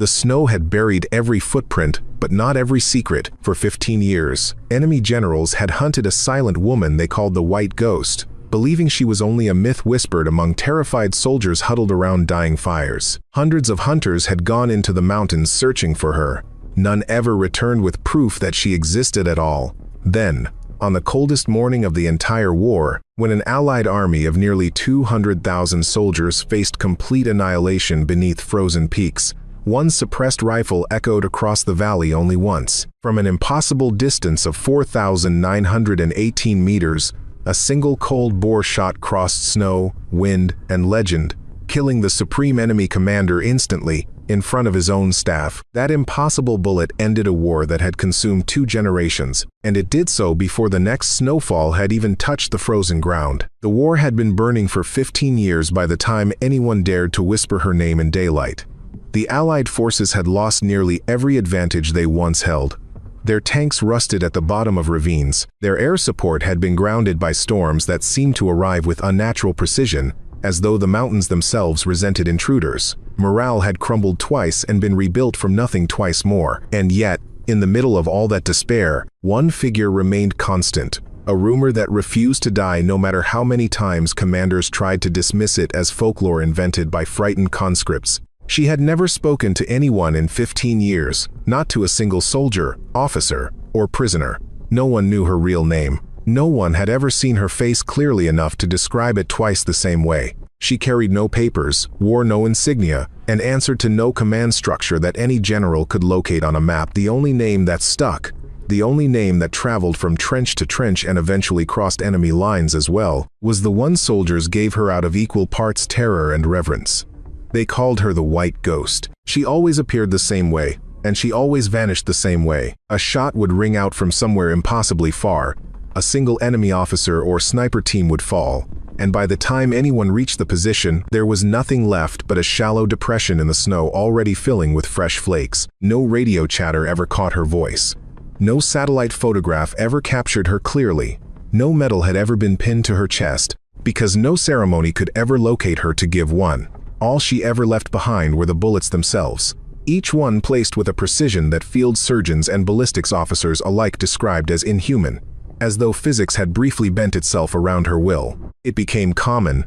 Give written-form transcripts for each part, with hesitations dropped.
The snow had buried every footprint, but not every secret. For 15 years, enemy generals had hunted a silent woman they called the White Ghost, believing she was only a myth whispered among terrified soldiers huddled around dying fires. Hundreds of hunters had gone into the mountains searching for her. None ever returned with proof that she existed at all. Then, on the coldest morning of the entire war, when an Allied army of nearly 200,000 soldiers faced complete annihilation beneath frozen peaks, one suppressed rifle echoed across the valley only once. From an impossible distance of 4,918 meters, a single cold bore shot crossed snow, wind, and legend, killing the supreme enemy commander instantly, in front of his own staff. That impossible bullet ended a war that had consumed 2 generations, and it did so before the next snowfall had even touched the frozen ground. The war had been burning for 15 years by the time anyone dared to whisper her name in daylight. The Allied forces had lost nearly every advantage they once held. Their tanks rusted at the bottom of ravines, their air support had been grounded by storms that seemed to arrive with unnatural precision, as though the mountains themselves resented intruders. Morale had crumbled twice and been rebuilt from nothing twice more. And yet, in the middle of all that despair, one figure remained constant, a rumor that refused to die no matter how many times commanders tried to dismiss it as folklore invented by frightened conscripts. She had never spoken to anyone in 15 years, not to a single soldier, officer, or prisoner. No one knew her real name. No one had ever seen her face clearly enough to describe it twice the same way. She carried no papers, wore no insignia, and answered to no command structure that any general could locate on a map. The only name that stuck, the only name that traveled from trench to trench and eventually crossed enemy lines as well, was the one soldiers gave her out of equal parts terror and reverence. They called her the White Ghost. She always appeared the same way, and she always vanished the same way. A shot would ring out from somewhere impossibly far, a single enemy officer or sniper team would fall, and by the time anyone reached the position, there was nothing left but a shallow depression in the snow already filling with fresh flakes. No radio chatter ever caught her voice. No satellite photograph ever captured her clearly. No medal had ever been pinned to her chest, because no ceremony could ever locate her to give one. All she ever left behind were the bullets themselves, each one placed with a precision that field surgeons and ballistics officers alike described as inhuman, as though physics had briefly bent itself around her will. It became common,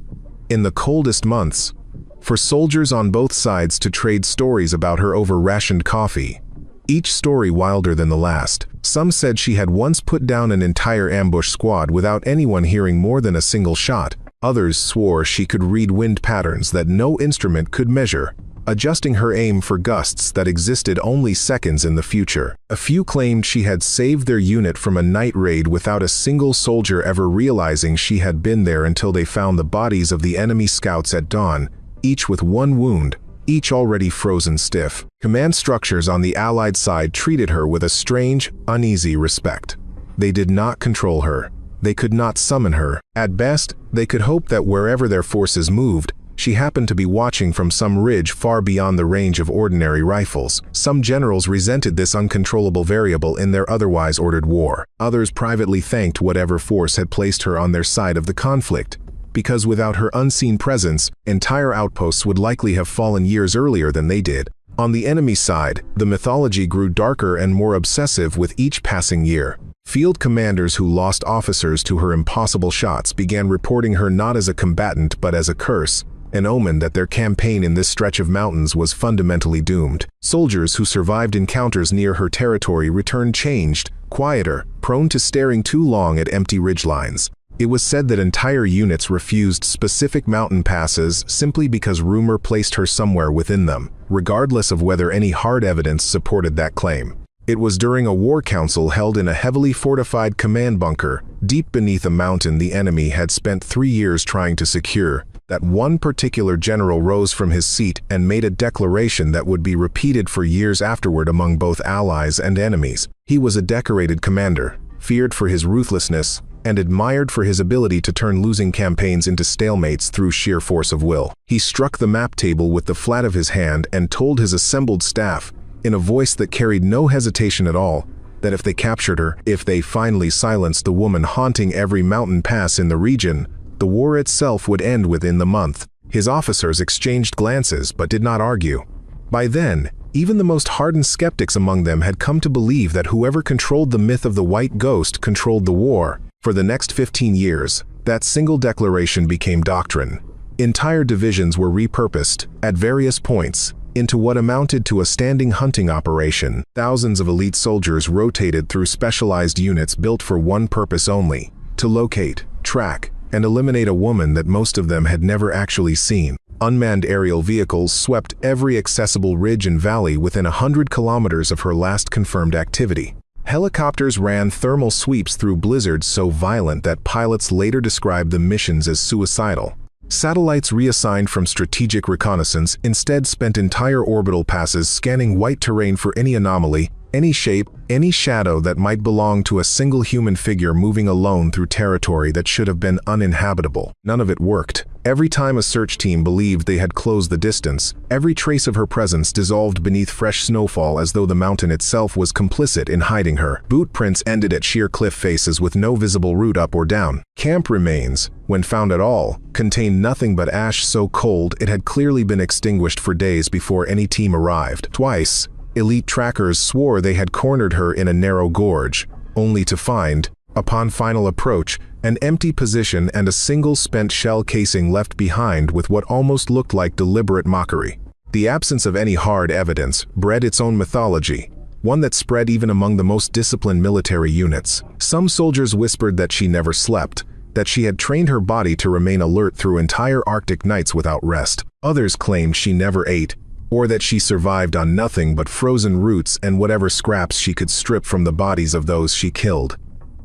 in the coldest months, for soldiers on both sides to trade stories about her over rationed coffee, each story wilder than the last. Some said she had once put down an entire ambush squad without anyone hearing more than a single shot. Others swore she could read wind patterns that no instrument could measure, adjusting her aim for gusts that existed only seconds in the future. A few claimed she had saved their unit from a night raid without a single soldier ever realizing she had been there until they found the bodies of the enemy scouts at dawn, each with one wound, each already frozen stiff. Command structures on the Allied side treated her with a strange, uneasy respect. They did not control her. They could not summon her. At best, they could hope that wherever their forces moved, she happened to be watching from some ridge far beyond the range of ordinary rifles. Some generals resented this uncontrollable variable in their otherwise ordered war. Others privately thanked whatever force had placed her on their side of the conflict, because without her unseen presence, entire outposts would likely have fallen years earlier than they did. On the enemy side, the mythology grew darker and more obsessive with each passing year. Field commanders who lost officers to her impossible shots began reporting her not as a combatant but as a curse, an omen that their campaign in this stretch of mountains was fundamentally doomed. Soldiers who survived encounters near her territory returned changed, quieter, prone to staring too long at empty ridgelines. It was said that entire units refused specific mountain passes simply because rumor placed her somewhere within them, regardless of whether any hard evidence supported that claim. It was during a war council held in a heavily fortified command bunker, deep beneath a mountain the enemy had spent 3 years trying to secure, that one particular general rose from his seat and made a declaration that would be repeated for years afterward among both allies and enemies. He was a decorated commander, feared for his ruthlessness, and admired for his ability to turn losing campaigns into stalemates through sheer force of will. He struck the map table with the flat of his hand and told his assembled staff, in a voice that carried no hesitation at all, that if they captured her, if they finally silenced the woman haunting every mountain pass in the region, the war itself would end within the month. His officers exchanged glances but did not argue. By then, Even the most hardened skeptics among them had come to believe that whoever controlled the myth of the white ghost controlled the war. For the next 15 years, that single declaration became doctrine. Entire divisions were repurposed, at various points, into what amounted to a standing hunting operation. Thousands of elite soldiers rotated through specialized units built for one purpose only: to locate, track, and eliminate a woman that most of them had never actually seen. Unmanned aerial vehicles swept every accessible ridge and valley within 100 kilometers of her last confirmed activity. Helicopters ran thermal sweeps through blizzards so violent that pilots later described the missions as suicidal. Satellites reassigned from strategic reconnaissance instead spent entire orbital passes scanning white terrain for any anomaly, any shape, any shadow that might belong to a single human figure moving alone through territory that should have been uninhabitable. None of it worked. Every time a search team believed they had closed the distance, every trace of her presence dissolved beneath fresh snowfall as though the mountain itself was complicit in hiding her. Boot prints ended at sheer cliff faces with no visible route up or down. Camp remains, when found at all, contained nothing but ash so cold it had clearly been extinguished for days before any team arrived. Twice, elite trackers swore they had cornered her in a narrow gorge, only to find, upon final approach, an empty position and a single spent shell casing left behind with what almost looked like deliberate mockery. The absence of any hard evidence bred its own mythology, one that spread even among the most disciplined military units. Some soldiers whispered that she never slept, that she had trained her body to remain alert through entire Arctic nights without rest. Others claimed she never ate, or that she survived on nothing but frozen roots and whatever scraps she could strip from the bodies of those she killed.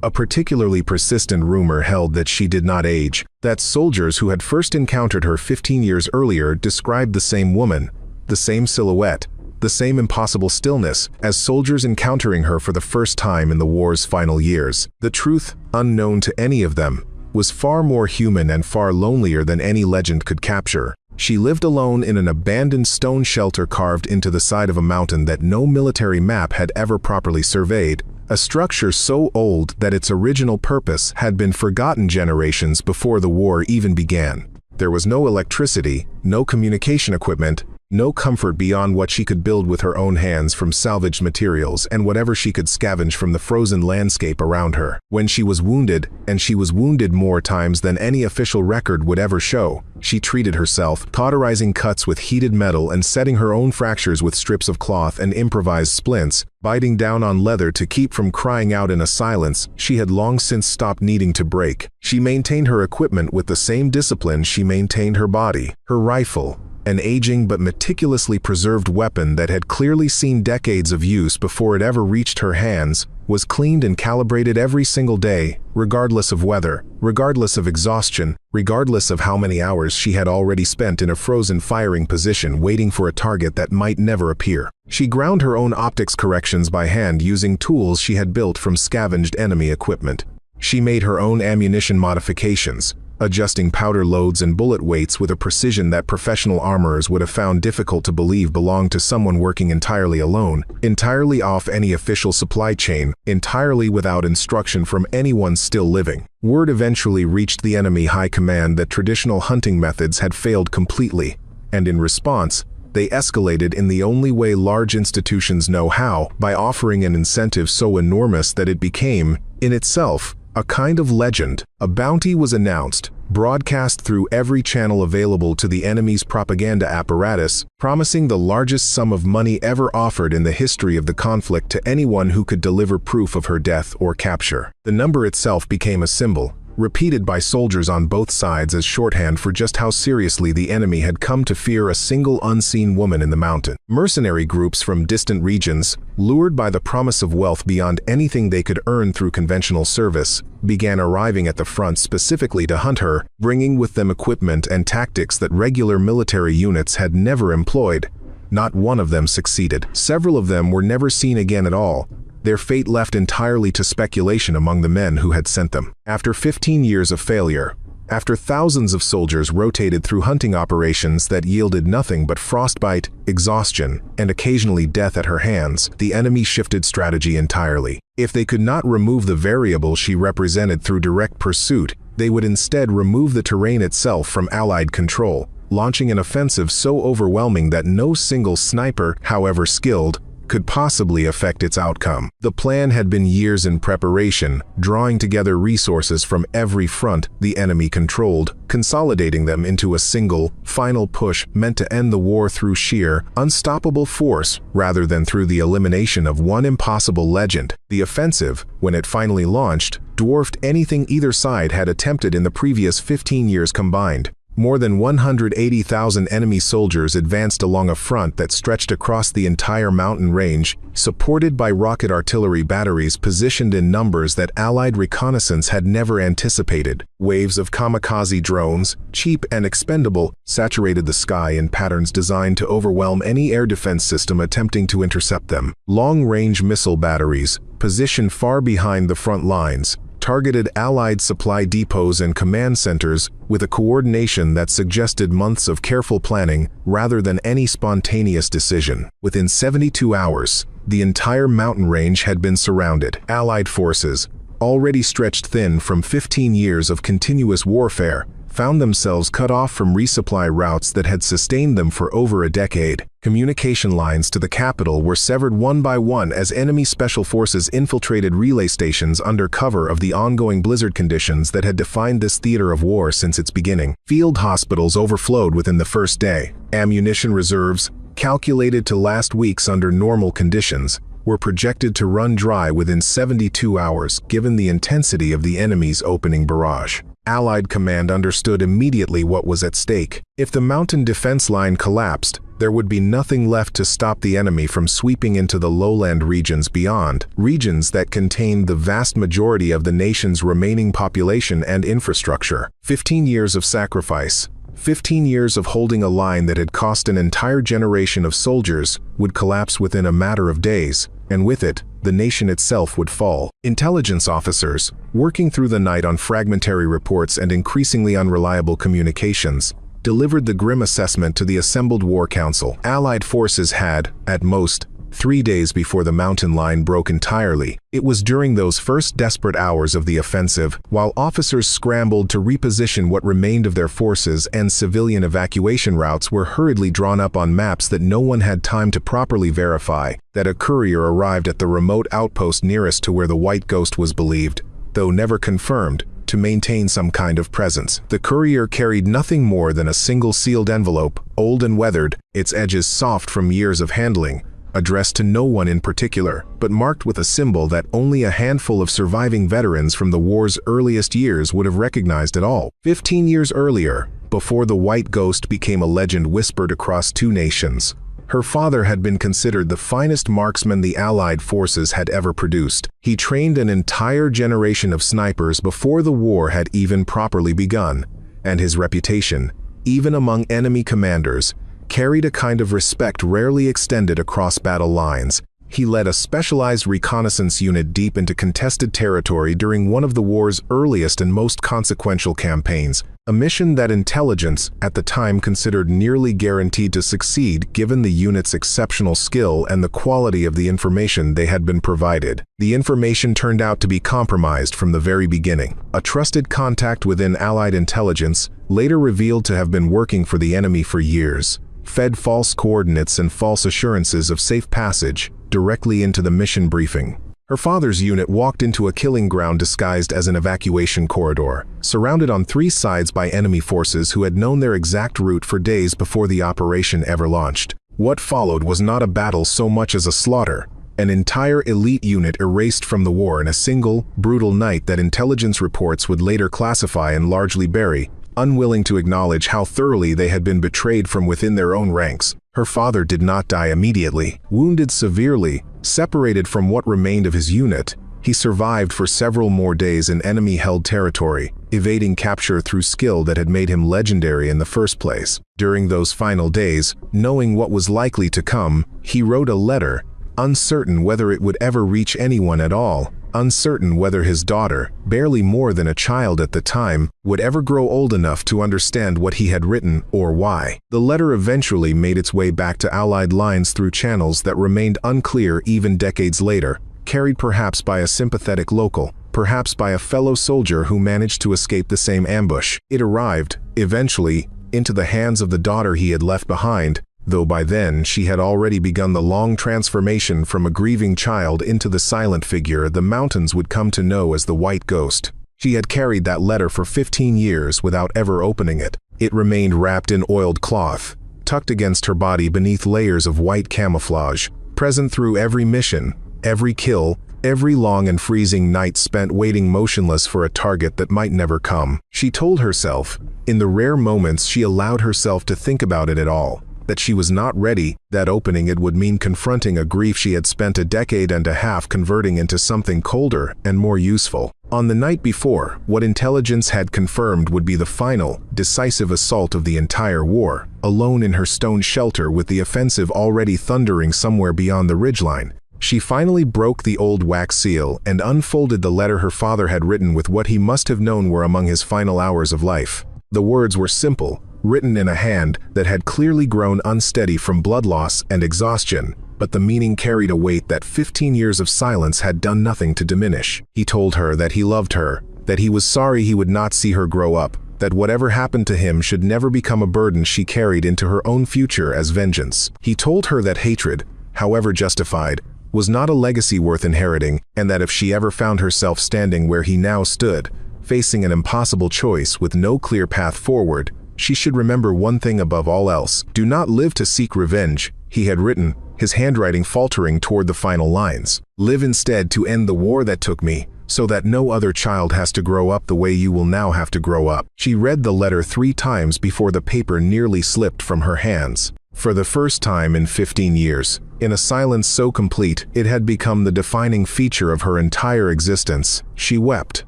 A particularly persistent rumor held that she did not age, that soldiers who had first encountered her 15 years earlier described the same woman, the same silhouette, the same impossible stillness, as soldiers encountering her for the first time in the war's final years. The truth, unknown to any of them, was far more human and far lonelier than any legend could capture. She lived alone in an abandoned stone shelter carved into the side of a mountain that no military map had ever properly surveyed, a structure so old that its original purpose had been forgotten generations before the war even began. There was no electricity, no communication equipment, no comfort beyond what she could build with her own hands from salvaged materials and whatever she could scavenge from the frozen landscape around her. When she was wounded, and she was wounded more times than any official record would ever show, she treated herself, cauterizing cuts with heated metal and setting her own fractures with strips of cloth and improvised splints, biting down on leather to keep from crying out in a silence she had long since stopped needing to break. She maintained her equipment with the same discipline she maintained her body. Her rifle, an aging but meticulously preserved weapon that had clearly seen decades of use before it ever reached her hands, was cleaned and calibrated every single day, regardless of weather, regardless of exhaustion, regardless of how many hours she had already spent in a frozen firing position waiting for a target that might never appear. She ground her own optics corrections by hand using tools she had built from scavenged enemy equipment. She made her own ammunition modifications, adjusting powder loads and bullet weights with a precision that professional armorers would have found difficult to believe belonged to someone working entirely alone, entirely off any official supply chain, entirely without instruction from anyone still living. Word eventually reached the enemy high command that traditional hunting methods had failed completely, and in response, they escalated in the only way large institutions know how, by offering an incentive so enormous that it became, in itself, a kind of legend. A bounty was announced, broadcast through every channel available to the enemy's propaganda apparatus, promising the largest sum of money ever offered in the history of the conflict to anyone who could deliver proof of her death or capture. The number itself became a symbol, repeated by soldiers on both sides as shorthand for just how seriously the enemy had come to fear a single unseen woman in the mountain. Mercenary groups from distant regions, lured by the promise of wealth beyond anything they could earn through conventional service, began arriving at the front specifically to hunt her, bringing with them equipment and tactics that regular military units had never employed. Not one of them succeeded. Several of them were never seen again at all, their fate left entirely to speculation among the men who had sent them. After 15 years of failure, after thousands of soldiers rotated through hunting operations that yielded nothing but frostbite, exhaustion, and occasionally death at her hands, the enemy shifted strategy entirely. If they could not remove the variable she represented through direct pursuit, they would instead remove the terrain itself from Allied control, launching an offensive so overwhelming that no single sniper, however skilled, could possibly affect its outcome. The plan had been years in preparation, drawing together resources from every front the enemy controlled, consolidating them into a single, final push meant to end the war through sheer, unstoppable force rather than through the elimination of one impossible legend. The offensive, when it finally launched, dwarfed anything either side had attempted in the previous 15 years combined. More than 180,000 enemy soldiers advanced along a front that stretched across the entire mountain range, supported by rocket artillery batteries positioned in numbers that Allied reconnaissance had never anticipated. Waves of kamikaze drones, cheap and expendable, saturated the sky in patterns designed to overwhelm any air defense system attempting to intercept them. Long-range missile batteries, positioned far behind the front lines, targeted Allied supply depots and command centers with a coordination that suggested months of careful planning rather than any spontaneous decision. Within 72 hours, the entire mountain range had been surrounded. Allied forces, already stretched thin from 15 years of continuous warfare, found themselves cut off from resupply routes that had sustained them for over a decade. Communication lines to the capital were severed one by one as enemy special forces infiltrated relay stations under cover of the ongoing blizzard conditions that had defined this theater of war since its beginning. Field hospitals overflowed within the first day. Ammunition reserves, calculated to last weeks under normal conditions, were projected to run dry within 72 hours given the intensity of the enemy's opening barrage. Allied command understood immediately what was at stake. If the mountain defense line collapsed, there would be nothing left to stop the enemy from sweeping into the lowland regions beyond, regions that contained the vast majority of the nation's remaining population and infrastructure. 15 years of sacrifice, 15 years of holding a line that had cost an entire generation of soldiers, would collapse within a matter of days, and with it, the nation itself would fall. Intelligence officers, working through the night on fragmentary reports and increasingly unreliable communications, delivered the grim assessment to the assembled war council. Allied forces had, at most, 3 days before the mountain line broke entirely. It was during those first desperate hours of the offensive, while officers scrambled to reposition what remained of their forces and civilian evacuation routes were hurriedly drawn up on maps that no one had time to properly verify, that a courier arrived at the remote outpost nearest to where the White Ghost was believed, though never confirmed, to maintain some kind of presence. The courier carried nothing more than a single sealed envelope, old and weathered, its edges soft from years of handling, addressed to no one in particular, but marked with a symbol that only a handful of surviving veterans from the war's earliest years would have recognized at all. 15 years earlier, before the White Ghost became a legend whispered across 2 nations, her father had been considered the finest marksman the Allied forces had ever produced. He trained an entire generation of snipers before the war had even properly begun, and his reputation, even among enemy commanders, carried a kind of respect rarely extended across battle lines. He led a specialized reconnaissance unit deep into contested territory during one of the war's earliest and most consequential campaigns, a mission that intelligence, at the time considered nearly guaranteed to succeed given the unit's exceptional skill and the quality of the information they had been provided. The information turned out to be compromised from the very beginning. A trusted contact within Allied intelligence, later revealed to have been working for the enemy for years, fed false coordinates and false assurances of safe passage directly into the mission briefing. Her father's unit walked into a killing ground disguised as an evacuation corridor, surrounded on 3 sides by enemy forces who had known their exact route for days before the operation ever launched. What followed was not a battle so much as a slaughter, an entire elite unit erased from the war in a single, brutal night that intelligence reports would later classify and largely bury, unwilling to acknowledge how thoroughly they had been betrayed from within their own ranks. Her father did not die immediately. Wounded severely, separated from what remained of his unit, he survived for several more days in enemy-held territory, evading capture through skill that had made him legendary in the first place. During those final days, knowing what was likely to come, he wrote a letter, uncertain whether it would ever reach anyone at all, uncertain whether his daughter, barely more than a child at the time, would ever grow old enough to understand what he had written or why. The letter eventually made its way back to Allied lines through channels that remained unclear even decades later, carried perhaps by a sympathetic local, perhaps by a fellow soldier who managed to escape the same ambush. It arrived, eventually, into the hands of the daughter he had left behind, though by then she had already begun the long transformation from a grieving child into the silent figure the mountains would come to know as the White Ghost. She had carried that letter for 15 years without ever opening it. It remained wrapped in oiled cloth, tucked against her body beneath layers of white camouflage, present through every mission, every kill, every long and freezing night spent waiting motionless for a target that might never come. She told herself, in the rare moments she allowed herself to think about it at all, that she was not ready, that opening it would mean confronting a grief she had spent a decade and a half converting into something colder and more useful. On the night before, what intelligence had confirmed would be the final, decisive assault of the entire war, alone in her stone shelter with the offensive already thundering somewhere beyond the ridgeline. She finally broke the old wax seal and unfolded the letter her father had written with what he must have known were among his final hours of life. The words were simple, written in a hand that had clearly grown unsteady from blood loss and exhaustion, but the meaning carried a weight that 15 years of silence had done nothing to diminish. He told her that he loved her, that he was sorry he would not see her grow up, that whatever happened to him should never become a burden she carried into her own future as vengeance. He told her that hatred, however justified, was not a legacy worth inheriting, and that if she ever found herself standing where he now stood, facing an impossible choice with no clear path forward, she should remember one thing above all else. Do not live to seek revenge, he had written, his handwriting faltering toward the final lines. Live instead to end the war that took me, so that no other child has to grow up the way you will now have to grow up. She read the letter 3 times before the paper nearly slipped from her hands. For the first time in 15 years, in a silence so complete it had become the defining feature of her entire existence, she wept,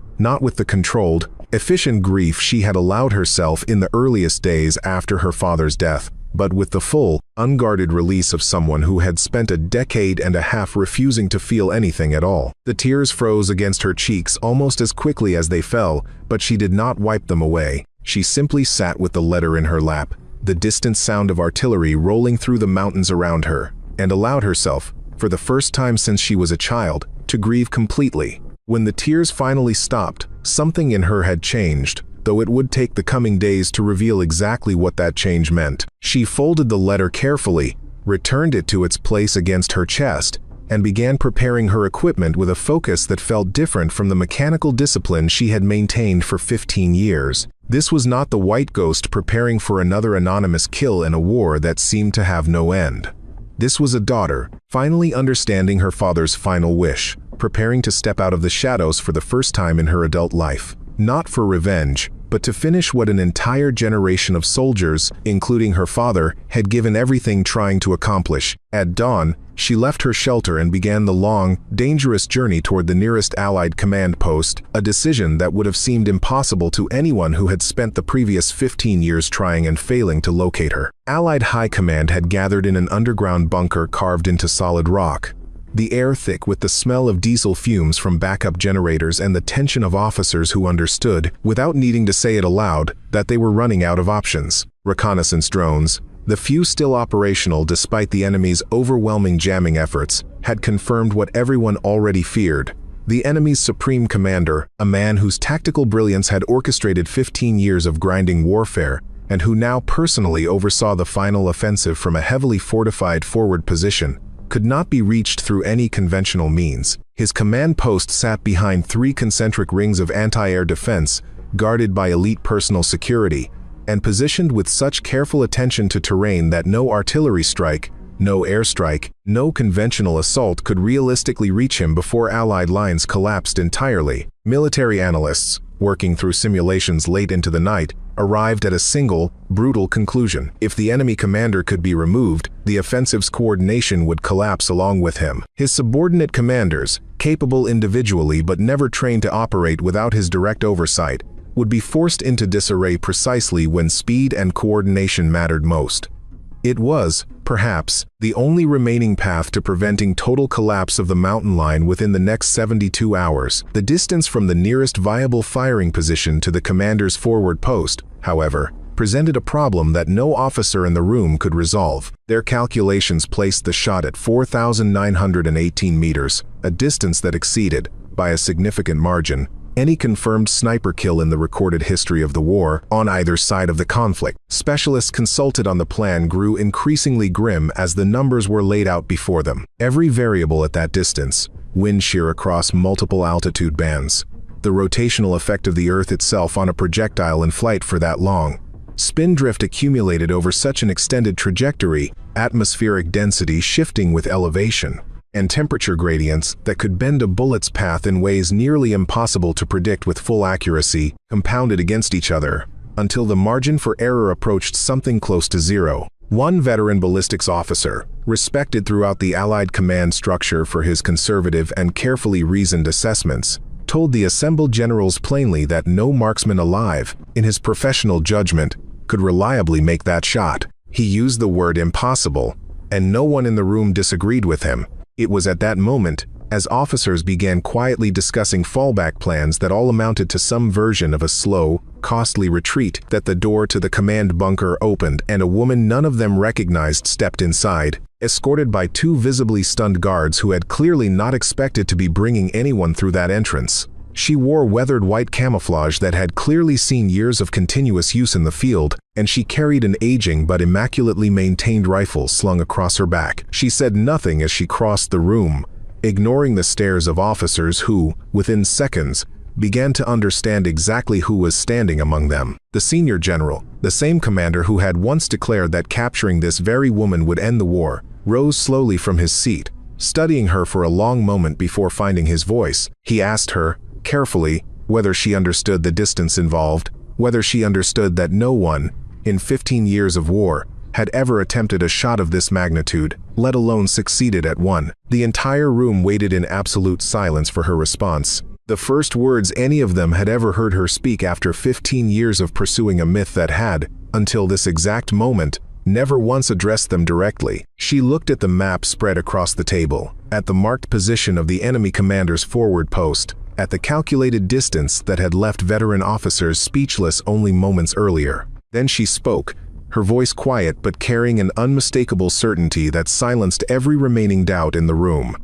not with the controlled, efficient grief she had allowed herself in the earliest days after her father's death, but with the full, unguarded release of someone who had spent a decade and a half refusing to feel anything at all. The tears froze against her cheeks almost as quickly as they fell, but she did not wipe them away. She simply sat with the letter in her lap, the distant sound of artillery rolling through the mountains around her, and allowed herself, for the first time since she was a child, to grieve completely. When the tears finally stopped, something in her had changed, though it would take the coming days to reveal exactly what that change meant. She folded the letter carefully, returned it to its place against her chest, and began preparing her equipment with a focus that felt different from the mechanical discipline she had maintained for 15 years. This was not the White Ghost preparing for another anonymous kill in a war that seemed to have no end. This was a daughter, finally understanding her father's final wish, preparing to step out of the shadows for the first time in her adult life. Not for revenge, but to finish what an entire generation of soldiers, including her father, had given everything trying to accomplish. At dawn, she left her shelter and began the long, dangerous journey toward the nearest Allied command post, a decision that would have seemed impossible to anyone who had spent the previous 15 years trying and failing to locate her. Allied High Command had gathered in an underground bunker carved into solid rock, the air thick with the smell of diesel fumes from backup generators and the tension of officers who understood, without needing to say it aloud, that they were running out of options. Reconnaissance drones, the few still operational despite the enemy's overwhelming jamming efforts, had confirmed what everyone already feared. The enemy's supreme commander, a man whose tactical brilliance had orchestrated 15 years of grinding warfare, and who now personally oversaw the final offensive from a heavily fortified forward position, could not be reached through any conventional means. His command post sat behind 3 concentric rings of anti-air defense, guarded by elite personal security, and positioned with such careful attention to terrain that no artillery strike, no airstrike, no conventional assault could realistically reach him before Allied lines collapsed entirely. Military analysts, working through simulations late into the night, arrived at a single, brutal conclusion. If the enemy commander could be removed, the offensive's coordination would collapse along with him. His subordinate commanders, capable individually but never trained to operate without his direct oversight, would be forced into disarray precisely when speed and coordination mattered most. It was, perhaps, the only remaining path to preventing total collapse of the mountain line within the next 72 hours. The distance from the nearest viable firing position to the commander's forward post, however, presented a problem that no officer in the room could resolve. Their calculations placed the shot at 4,918 meters, a distance that exceeded, by a significant margin, any confirmed sniper kill in the recorded history of the war on either side of the conflict. Specialists consulted on the plan grew increasingly grim as the numbers were laid out before them. Every variable at that distance, wind shear across multiple altitude bands, the rotational effect of the Earth itself on a projectile in flight for that long, spin drift accumulated over such an extended trajectory, atmospheric density shifting with elevation, and temperature gradients that could bend a bullet's path in ways nearly impossible to predict with full accuracy, compounded against each other, until the margin for error approached something close to zero. One veteran ballistics officer, respected throughout the Allied command structure for his conservative and carefully reasoned assessments, told the assembled generals plainly that no marksman alive, in his professional judgment, could reliably make that shot. He used the word impossible, and no one in the room disagreed with him. It was at that moment, as officers began quietly discussing fallback plans that all amounted to some version of a slow, costly retreat, that the door to the command bunker opened and a woman none of them recognized stepped inside, escorted by two visibly stunned guards who had clearly not expected to be bringing anyone through that entrance. She wore weathered white camouflage that had clearly seen years of continuous use in the field, and she carried an aging but immaculately maintained rifle slung across her back. She said nothing as she crossed the room, ignoring the stares of officers who, within seconds, began to understand exactly who was standing among them. The senior general, the same commander who had once declared that capturing this very woman would end the war, rose slowly from his seat, studying her for a long moment before finding his voice. He asked her, carefully, whether she understood the distance involved, whether she understood that no one, in 15 years of war, had ever attempted a shot of this magnitude, let alone succeeded at one. The entire room waited in absolute silence for her response. The first words any of them had ever heard her speak after 15 years of pursuing a myth that had, until this exact moment, never once addressed them directly. She looked at the map spread across the table, at the marked position of the enemy commander's forward post, at the calculated distance that had left veteran officers speechless only moments earlier. Then she spoke, her voice quiet but carrying an unmistakable certainty that silenced every remaining doubt in the room.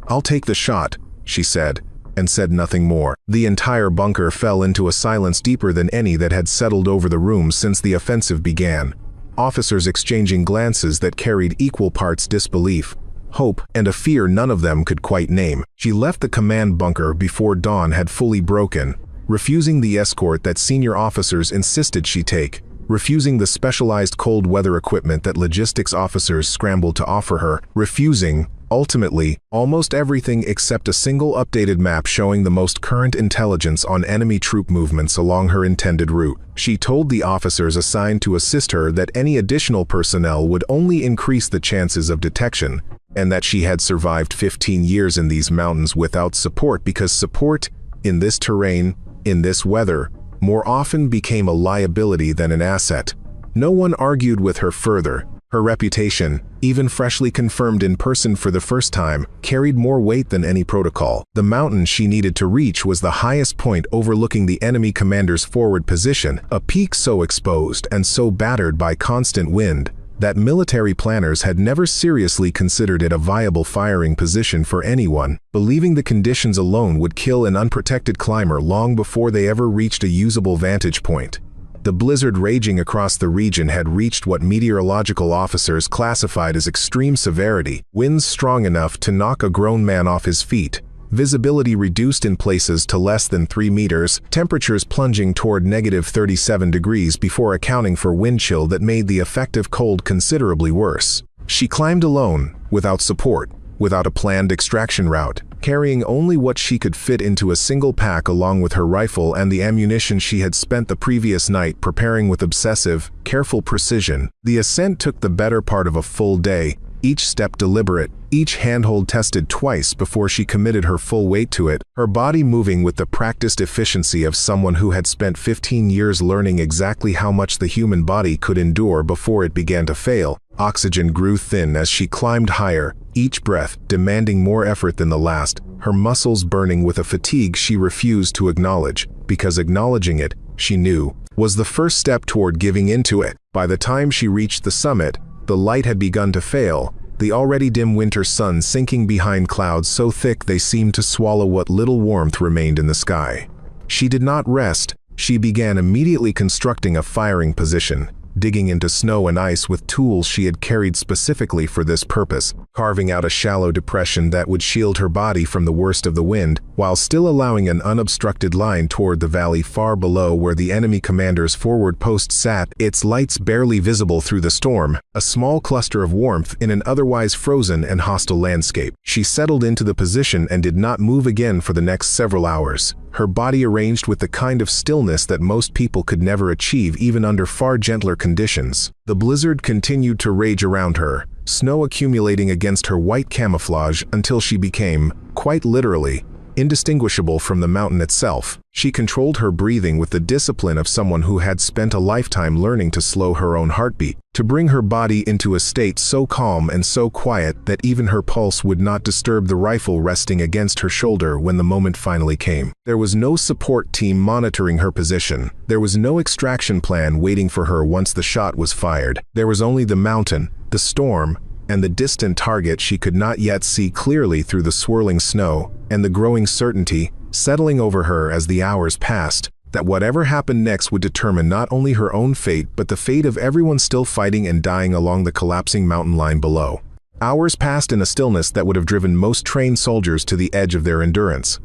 "I'll take the shot," she said, and said nothing more. The entire bunker fell into a silence deeper than any that had settled over the room since the offensive began. Officers exchanging glances that carried equal parts disbelief, hope, and a fear none of them could quite name. She left the command bunker before dawn had fully broken, refusing the escort that senior officers insisted she take, refusing the specialized cold weather equipment that logistics officers scrambled to offer her, refusing, ultimately, almost everything except a single updated map showing the most current intelligence on enemy troop movements along her intended route. She told the officers assigned to assist her that any additional personnel would only increase the chances of detection, and that she had survived 15 years in these mountains without support because support, in this terrain, in this weather, more often became a liability than an asset. No one argued with her further. Her reputation, even freshly confirmed in person for the first time, carried more weight than any protocol. The mountain she needed to reach was the highest point overlooking the enemy commander's forward position, a peak so exposed and so battered by constant wind that military planners had never seriously considered it a viable firing position for anyone, believing the conditions alone would kill an unprotected climber long before they ever reached a usable vantage point. The blizzard raging across the region had reached what meteorological officers classified as extreme severity, winds strong enough to knock a grown man off his feet, visibility reduced in places to less than 3 meters, temperatures plunging toward -37 degrees before accounting for wind chill that made the effective cold considerably worse. She climbed alone, without support, without a planned extraction route, carrying only what she could fit into a single pack along with her rifle and the ammunition she had spent the previous night preparing with obsessive, careful precision. The ascent took the better part of a full day, each step deliberate, each handhold tested twice before she committed her full weight to it, her body moving with the practiced efficiency of someone who had spent 15 years learning exactly how much the human body could endure before it began to fail. Oxygen grew thin as she climbed higher, each breath demanding more effort than the last, her muscles burning with a fatigue she refused to acknowledge, because acknowledging it, she knew, was the first step toward giving into it. By the time she reached the summit, the light had begun to fail, the already dim winter sun sinking behind clouds so thick they seemed to swallow what little warmth remained in the sky. She did not rest. She began immediately constructing a firing position, digging into snow and ice with tools she had carried specifically for this purpose, carving out a shallow depression that would shield her body from the worst of the wind, while still allowing an unobstructed line toward the valley far below where the enemy commander's forward post sat, its lights barely visible through the storm, a small cluster of warmth in an otherwise frozen and hostile landscape. She settled into the position and did not move again for the next several hours, her body arranged with the kind of stillness that most people could never achieve even under far gentler conditions. The blizzard continued to rage around her, snow accumulating against her white camouflage until she became, quite literally, indistinguishable from the mountain itself. She controlled her breathing with the discipline of someone who had spent a lifetime learning to slow her own heartbeat, to bring her body into a state so calm and so quiet that even her pulse would not disturb the rifle resting against her shoulder when the moment finally came. There was no support team monitoring her position. There was no extraction plan waiting for her once the shot was fired. There was only the mountain, the storm, and the distant target she could not yet see clearly through the swirling snow, and the growing certainty, settling over her as the hours passed, that whatever happened next would determine not only her own fate but the fate of everyone still fighting and dying along the collapsing mountain line below. Hours passed in a stillness that would have driven most trained soldiers to the edge of their endurance.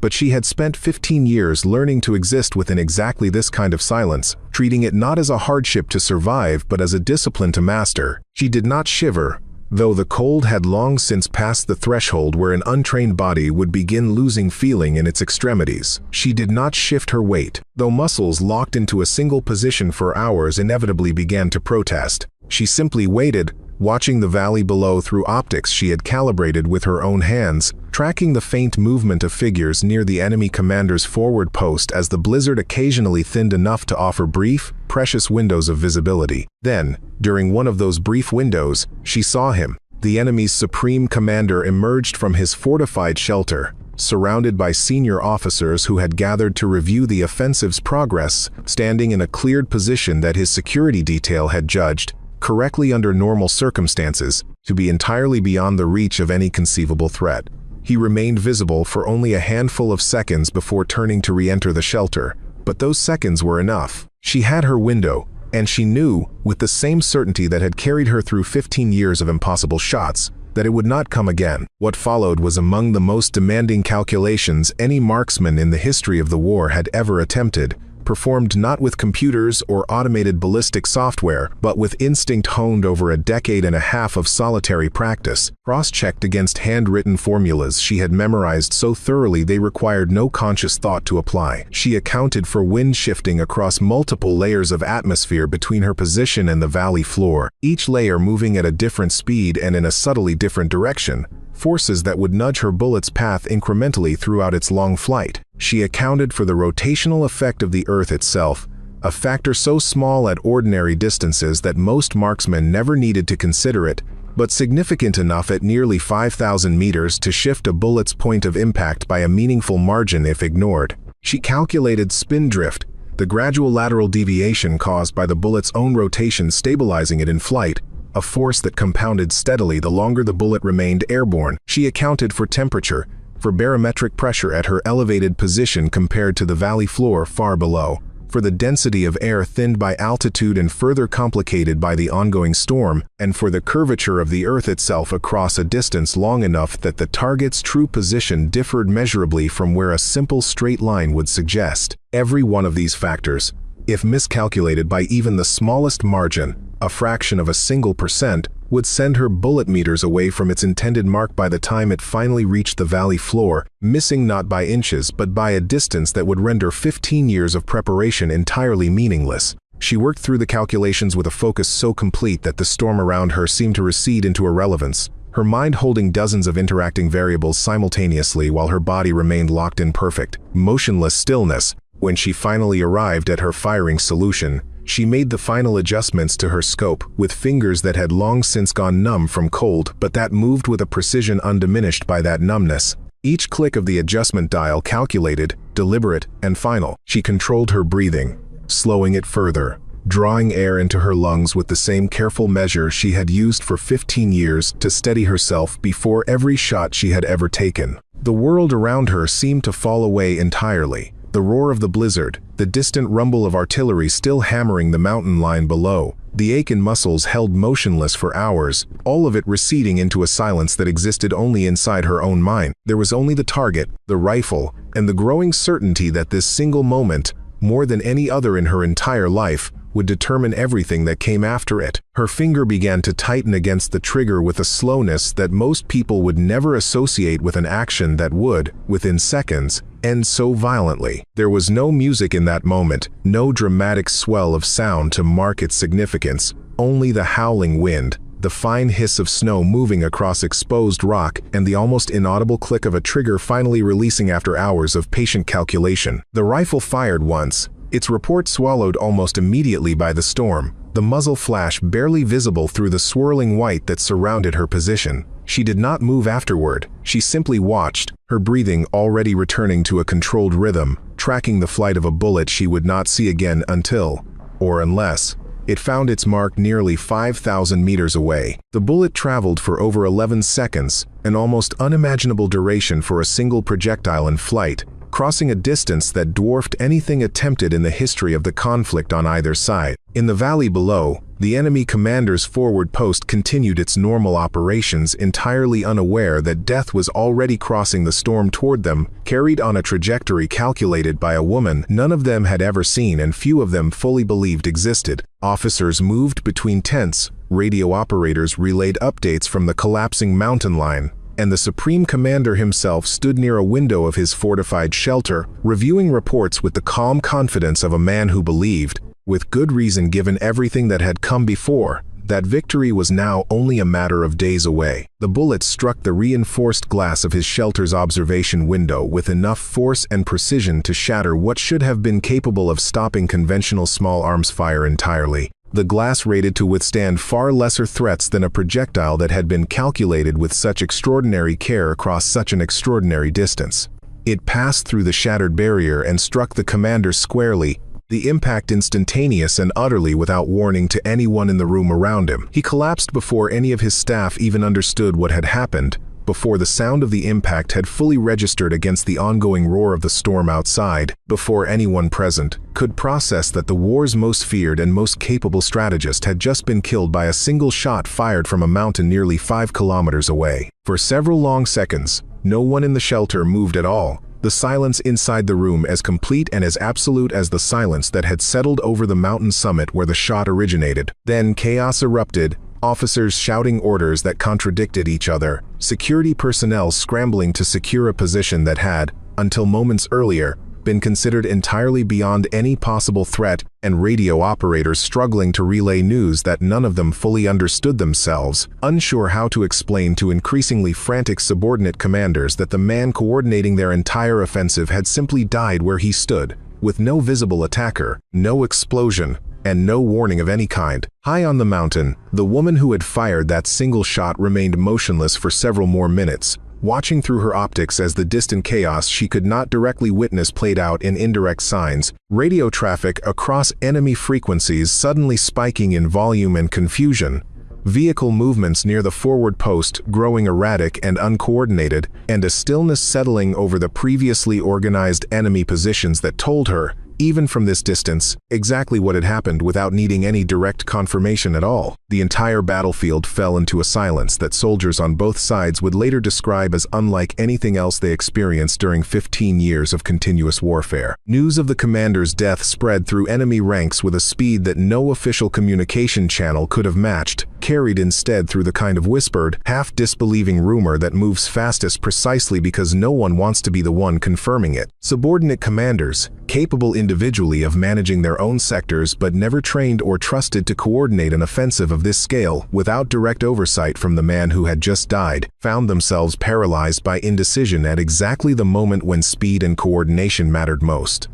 But she had spent 15 years learning to exist within exactly this kind of silence, treating it not as a hardship to survive but as a discipline to master. She did not shiver, though the cold had long since passed the threshold where an untrained body would begin losing feeling in its extremities. She did not shift her weight, though muscles locked into a single position for hours inevitably began to protest. She simply waited, watching the valley below through optics she had calibrated with her own hands, tracking the faint movement of figures near the enemy commander's forward post as the blizzard occasionally thinned enough to offer brief, precious windows of visibility. Then, during one of those brief windows, she saw him. The enemy's supreme commander emerged from his fortified shelter, surrounded by senior officers who had gathered to review the offensive's progress, standing in a cleared position that his security detail had judged, correctly under normal circumstances, to be entirely beyond the reach of any conceivable threat. He remained visible for only a handful of seconds before turning to re-enter the shelter, but those seconds were enough. She had her window, and she knew, with the same certainty that had carried her through 15 years of impossible shots, that it would not come again. What followed was among the most demanding calculations any marksman in the history of the war had ever attempted, performed not with computers or automated ballistic software, but with instinct honed over a decade and a half of solitary practice, cross-checked against handwritten formulas she had memorized so thoroughly they required no conscious thought to apply. She accounted for wind shifting across multiple layers of atmosphere between her position and the valley floor, each layer moving at a different speed and in a subtly different direction, forces that would nudge her bullet's path incrementally throughout its long flight. She accounted for the rotational effect of the Earth itself, a factor so small at ordinary distances that most marksmen never needed to consider it, but significant enough at nearly 5,000 meters to shift a bullet's point of impact by a meaningful margin if ignored. She calculated spin drift, the gradual lateral deviation caused by the bullet's own rotation stabilizing it in flight, a force that compounded steadily the longer the bullet remained airborne. She accounted for temperature, for barometric pressure at her elevated position compared to the valley floor far below, for the density of air thinned by altitude and further complicated by the ongoing storm, and for the curvature of the Earth itself across a distance long enough that the target's true position differed measurably from where a simple straight line would suggest. Every one of these factors, if miscalculated by even the smallest margin, a fraction of a single percent, would send her bullet meters away from its intended mark by the time it finally reached the valley floor, missing not by inches but by a distance that would render 15 years of preparation entirely meaningless. She worked through the calculations with a focus so complete that the storm around her seemed to recede into irrelevance, her mind holding dozens of interacting variables simultaneously while her body remained locked in perfect, motionless stillness. When she finally arrived at her firing solution, she made the final adjustments to her scope with fingers that had long since gone numb from cold but that moved with a precision undiminished by that numbness. Each click of the adjustment dial calculated, deliberate, and final. She controlled her breathing, slowing it further, drawing air into her lungs with the same careful measure she had used for 15 years to steady herself before every shot she had ever taken. The world around her seemed to fall away entirely. The roar of the blizzard, the distant rumble of artillery still hammering the mountain line below, the aching muscles held motionless for hours, all of it receding into a silence that existed only inside her own mind. There was only the target, the rifle, and the growing certainty that this single moment, more than any other in her entire life, would determine everything that came after it. Her finger began to tighten against the trigger with a slowness that most people would never associate with an action that would, within seconds, end so violently. There was no music in that moment, no dramatic swell of sound to mark its significance, only the howling wind, the fine hiss of snow moving across exposed rock, and the almost inaudible click of a trigger finally releasing after hours of patient calculation. The rifle fired once, its report swallowed almost immediately by the storm, the muzzle flash barely visible through the swirling white that surrounded her position. She did not move afterward, she simply watched, her breathing already returning to a controlled rhythm, tracking the flight of a bullet she would not see again until, or unless, it found its mark nearly 5,000 meters away. The bullet traveled for over 11 seconds, an almost unimaginable duration for a single projectile in flight, crossing a distance that dwarfed anything attempted in the history of the conflict on either side. In the valley below, the enemy commander's forward post continued its normal operations, entirely unaware that death was already crossing the storm toward them, carried on a trajectory calculated by a woman none of them had ever seen and few of them fully believed existed. Officers moved between tents, radio operators relayed updates from the collapsing mountain line, and the Supreme Commander himself stood near a window of his fortified shelter, reviewing reports with the calm confidence of a man who believed, with good reason given everything that had come before, that victory was now only a matter of days away. The bullet struck the reinforced glass of his shelter's observation window with enough force and precision to shatter what should have been capable of stopping conventional small arms fire entirely. The glass rated to withstand far lesser threats than a projectile that had been calculated with such extraordinary care across such an extraordinary distance. It passed through the shattered barrier and struck the commander squarely, the impact instantaneous and utterly without warning to anyone in the room around him. He collapsed before any of his staff even understood what had happened, before the sound of the impact had fully registered against the ongoing roar of the storm outside, before anyone present could process that the war's most feared and most capable strategist had just been killed by a single shot fired from a mountain nearly 5 kilometers away. For several long seconds, no one in the shelter moved at all, the silence inside the room as complete and as absolute as the silence that had settled over the mountain summit where the shot originated. Then chaos erupted, officers shouting orders that contradicted each other, security personnel scrambling to secure a position that had, until moments earlier, been considered entirely beyond any possible threat, and radio operators struggling to relay news that none of them fully understood themselves, unsure how to explain to increasingly frantic subordinate commanders that the man coordinating their entire offensive had simply died where he stood, with no visible attacker, no explosion, and no warning of any kind. High on the mountain, the woman who had fired that single shot remained motionless for several more minutes, watching through her optics as the distant chaos she could not directly witness played out in indirect signs, radio traffic across enemy frequencies suddenly spiking in volume and confusion, vehicle movements near the forward post growing erratic and uncoordinated, and a stillness settling over the previously organized enemy positions that told her, even from this distance, exactly what had happened without needing any direct confirmation at all. The entire battlefield fell into a silence that soldiers on both sides would later describe as unlike anything else they experienced during 15 years of continuous warfare. News of the commander's death spread through enemy ranks with a speed that no official communication channel could have matched, carried instead through the kind of whispered, half-disbelieving rumor that moves fastest precisely because no one wants to be the one confirming it. Subordinate commanders, capable individually of managing their own sectors but never trained or trusted to coordinate an offensive of this scale without direct oversight from the man who had just died, found themselves paralyzed by indecision at exactly the moment when speed and coordination mattered most.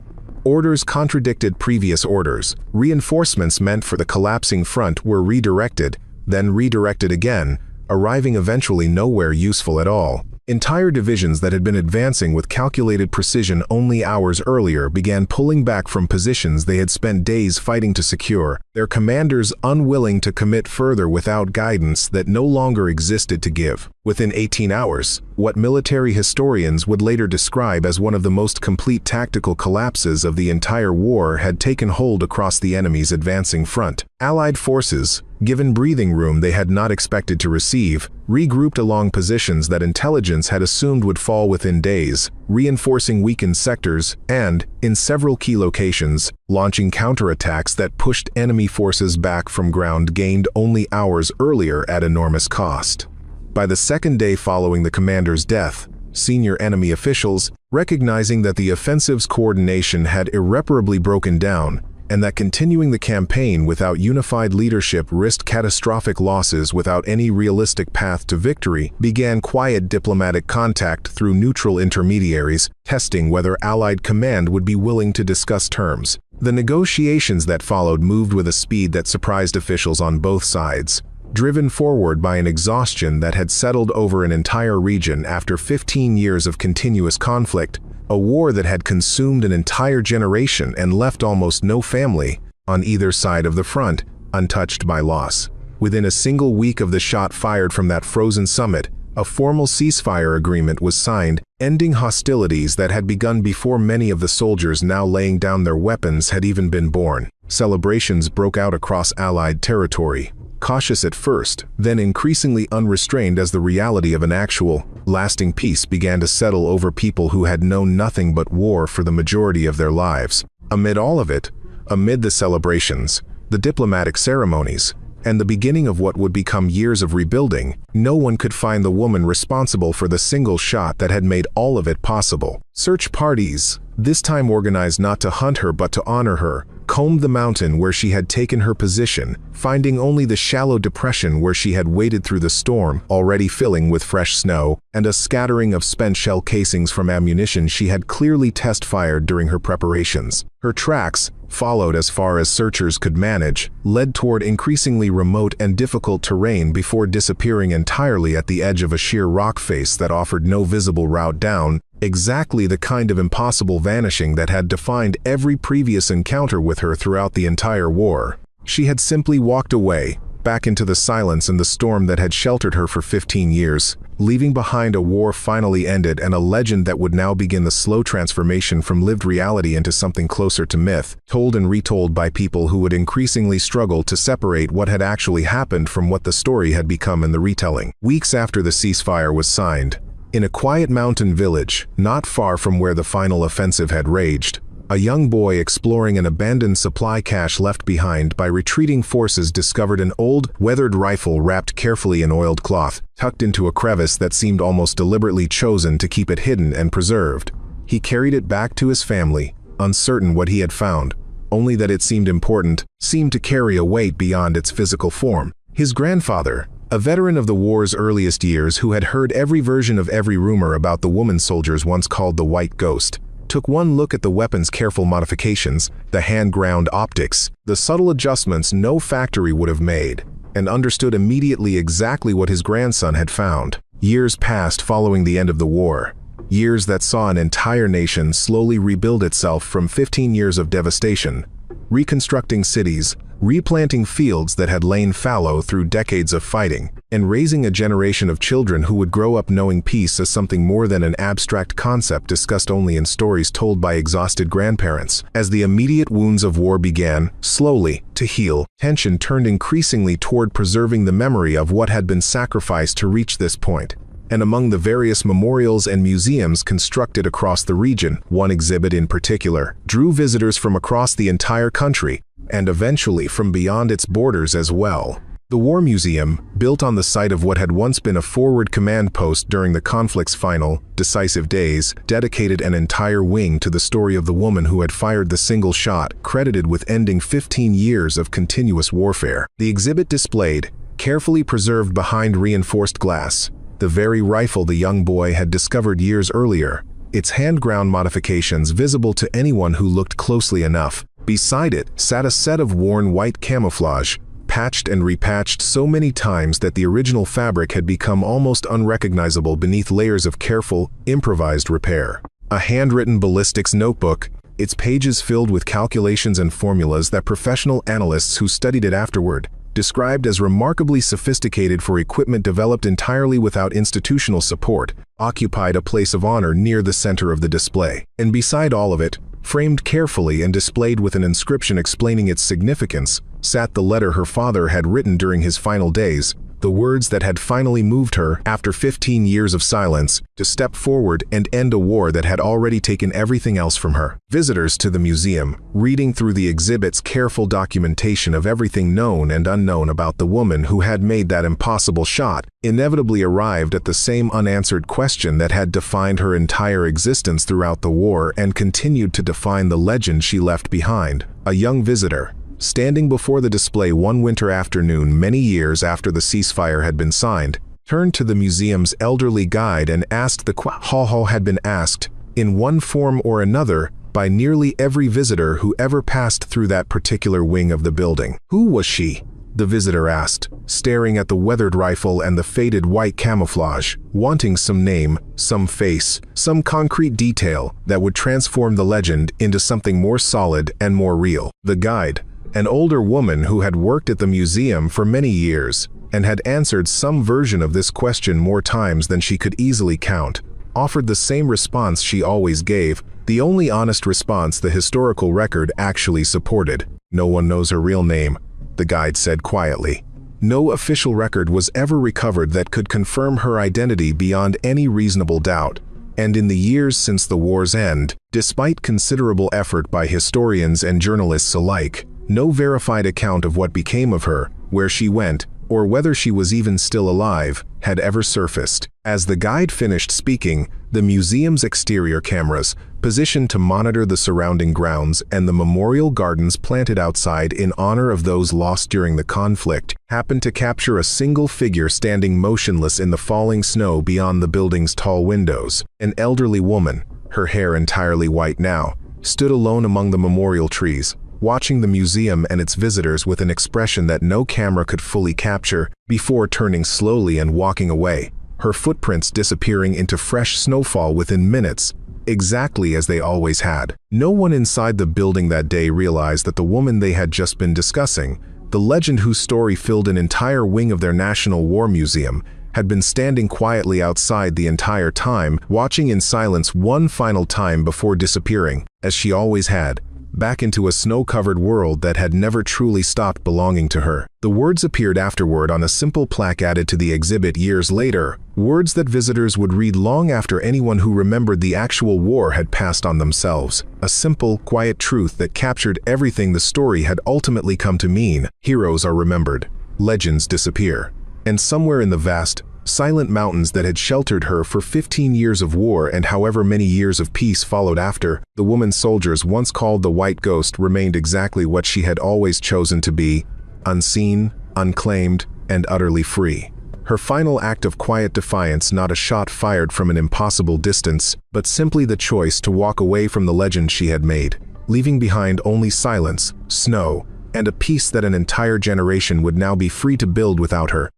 Orders contradicted previous orders, reinforcements meant for the collapsing front were redirected, then redirected again, arriving eventually nowhere useful at all. Entire divisions that had been advancing with calculated precision only hours earlier began pulling back from positions they had spent days fighting to secure, their commanders unwilling to commit further without guidance that no longer existed to give. Within 18 hours, what military historians would later describe as one of the most complete tactical collapses of the entire war had taken hold across the enemy's advancing front. Allied forces, given breathing room they had not expected to receive, regrouped along positions that intelligence had assumed would fall within days, reinforcing weakened sectors and, in several key locations, launching counterattacks that pushed enemy forces back from ground gained only hours earlier at enormous cost. By the second day following the commander's death, senior enemy officials, recognizing that the offensive's coordination had irreparably broken down, and that continuing the campaign without unified leadership risked catastrophic losses without any realistic path to victory, began quiet diplomatic contact through neutral intermediaries, testing whether Allied command would be willing to discuss terms. The negotiations that followed moved with a speed that surprised officials on both sides, driven forward by an exhaustion that had settled over an entire region after 15 years of continuous conflict, a war that had consumed an entire generation and left almost no family, on either side of the front, untouched by loss. Within a single week of the shot fired from that frozen summit, a formal ceasefire agreement was signed, ending hostilities that had begun before many of the soldiers now laying down their weapons had even been born. Celebrations broke out across Allied territory, cautious at first, then increasingly unrestrained as the reality of an actual, lasting peace began to settle over people who had known nothing but war for the majority of their lives. Amid all of it, amid the celebrations, the diplomatic ceremonies, and the beginning of what would become years of rebuilding, no one could find the woman responsible for the single shot that had made all of it possible. Search parties, this time organized not to hunt her but to honor her, combed the mountain where she had taken her position, finding only the shallow depression where she had waded through the storm, already filling with fresh snow, and a scattering of spent shell casings from ammunition she had clearly test-fired during her preparations. Her tracks, followed as far as searchers could manage, led toward increasingly remote and difficult terrain before disappearing entirely at the edge of a sheer rock face that offered no visible route down, exactly the kind of impossible vanishing that had defined every previous encounter with her throughout the entire war. She had simply walked away, back into the silence and the storm that had sheltered her for 15 years, leaving behind a war finally ended and a legend that would now begin the slow transformation from lived reality into something closer to myth, told and retold by people who would increasingly struggle to separate what had actually happened from what the story had become in the retelling. Weeks after the ceasefire was signed, in a quiet mountain village, not far from where the final offensive had raged, a young boy exploring an abandoned supply cache left behind by retreating forces discovered an old, weathered rifle wrapped carefully in oiled cloth, tucked into a crevice that seemed almost deliberately chosen to keep it hidden and preserved. He carried it back to his family, uncertain what he had found, only that it seemed important, seemed to carry a weight beyond its physical form. His grandfather, a veteran of the war's earliest years who had heard every version of every rumor about the woman soldiers once called the White Ghost, took one look at the weapon's careful modifications, the hand-ground optics, the subtle adjustments no factory would have made, and understood immediately exactly what his grandson had found. Years passed following the end of the war, years that saw an entire nation slowly rebuild itself from 15 years of devastation, reconstructing cities, replanting fields that had lain fallow through decades of fighting, and raising a generation of children who would grow up knowing peace as something more than an abstract concept discussed only in stories told by exhausted grandparents. As the immediate wounds of war began, slowly, to heal, tension turned increasingly toward preserving the memory of what had been sacrificed to reach this point. And among the various memorials and museums constructed across the region, one exhibit in particular drew visitors from across the entire country, and eventually from beyond its borders as well. The War Museum, built on the site of what had once been a forward command post during the conflict's final, decisive days, dedicated an entire wing to the story of the woman who had fired the single shot, credited with ending 15 years of continuous warfare. The exhibit displayed, carefully preserved behind reinforced glass, the very rifle the young boy had discovered years earlier, its hand-ground modifications visible to anyone who looked closely enough. Beside it sat a set of worn white camouflage, patched and repatched so many times that the original fabric had become almost unrecognizable beneath layers of careful, improvised repair. A handwritten ballistics notebook, its pages filled with calculations and formulas that professional analysts who studied it afterward described as remarkably sophisticated for equipment developed entirely without institutional support, occupied a place of honor near the center of the display. And beside all of it, framed carefully and displayed with an inscription explaining its significance, sat the letter her father had written during his final days, the words that had finally moved her, after 15 years of silence, to step forward and end a war that had already taken everything else from her. Visitors to the museum, reading through the exhibit's careful documentation of everything known and unknown about the woman who had made that impossible shot, inevitably arrived at the same unanswered question that had defined her entire existence throughout the war and continued to define the legend she left behind. A young visitor, standing before the display one winter afternoon many years after the ceasefire had been signed, turned to the museum's elderly guide and asked the question had been asked, in one form or another, by nearly every visitor who ever passed through that particular wing of the building. Who was she? The visitor asked, staring at the weathered rifle and the faded white camouflage, wanting some name, some face, some concrete detail that would transform the legend into something more solid and more real. The guide, an older woman who had worked at the museum for many years and had answered some version of this question more times than she could easily count, offered the same response she always gave, the only honest response the historical record actually supported. "No one knows her real name," the guide said quietly. No official record was ever recovered that could confirm her identity beyond any reasonable doubt. And in the years since the war's end, despite considerable effort by historians and journalists alike, no verified account of what became of her, where she went, or whether she was even still alive, had ever surfaced. As the guide finished speaking, the museum's exterior cameras, positioned to monitor the surrounding grounds and the memorial gardens planted outside in honor of those lost during the conflict, happened to capture a single figure standing motionless in the falling snow beyond the building's tall windows. An elderly woman, her hair entirely white now, stood alone among the memorial trees, watching the museum and its visitors with an expression that no camera could fully capture, before turning slowly and walking away, her footprints disappearing into fresh snowfall within minutes, exactly as they always had. No one inside the building that day realized that the woman they had just been discussing, the legend whose story filled an entire wing of their National War Museum, had been standing quietly outside the entire time, watching in silence one final time before disappearing, as she always had, back into a snow-covered world that had never truly stopped belonging to her. The words appeared afterward on a simple plaque added to the exhibit years later, words that visitors would read long after anyone who remembered the actual war had passed on themselves. A simple, quiet truth that captured everything the story had ultimately come to mean. Heroes are remembered, legends disappear. And somewhere in the vast, silent mountains that had sheltered her for 15 years of war and however many years of peace followed after, the woman soldiers once called the White Ghost remained exactly what she had always chosen to be, unseen, unclaimed, and utterly free. Her final act of quiet defiance, not a shot fired from an impossible distance, but simply the choice to walk away from the legend she had made, leaving behind only silence, snow, and a peace that an entire generation would now be free to build without her.